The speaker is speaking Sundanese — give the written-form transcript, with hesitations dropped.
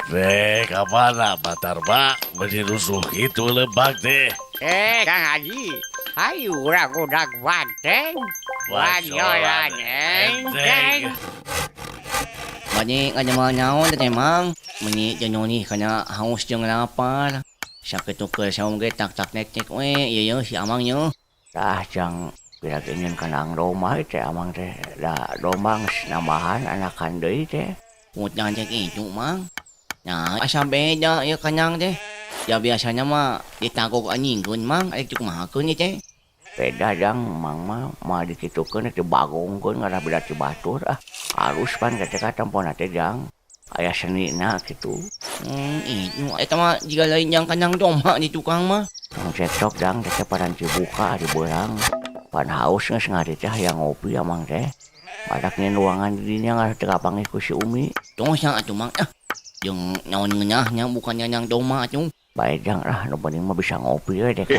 Dek, kamana Batar Mak? Menyerusuh itu lebak deh. Kang Haji, ayo ragudag banteng. Wanyolan enteng. Bani kanya nyawa na mang. Mani janoni kana haus jeung lapar. Sakit tuker sa mga tak nek iya si amang nyo. Jang pinagingin ka ng Roma ite amang teh da domang namahan anakan deui teh. Utang cek itu mang. Nah, asa beda ya kanyang teh. Ya biasanya mah ditagog anjingkeun mang, aya cuk mahakeun teh. Beda jang mang mah dikitukeun teh bagongkeun ngaran beda ti batur Harus pan kata tampona teh jang. Aya senina kitu. Itu eta mah jiga lain yang kanyang doma di tukang mah. Tong cekcok jang teh padan dibuka di beurang. Pan haus geus ngari teh hayang ngopi amang teh. Badak nya ruangan di dinya ngaran teu kapanggih ku si Umi. Tong sang atuh mang. Jeung naon ngenyahnya bukannya yang doma atuh. Bae jang nu penting mah bisa ngopi we dek.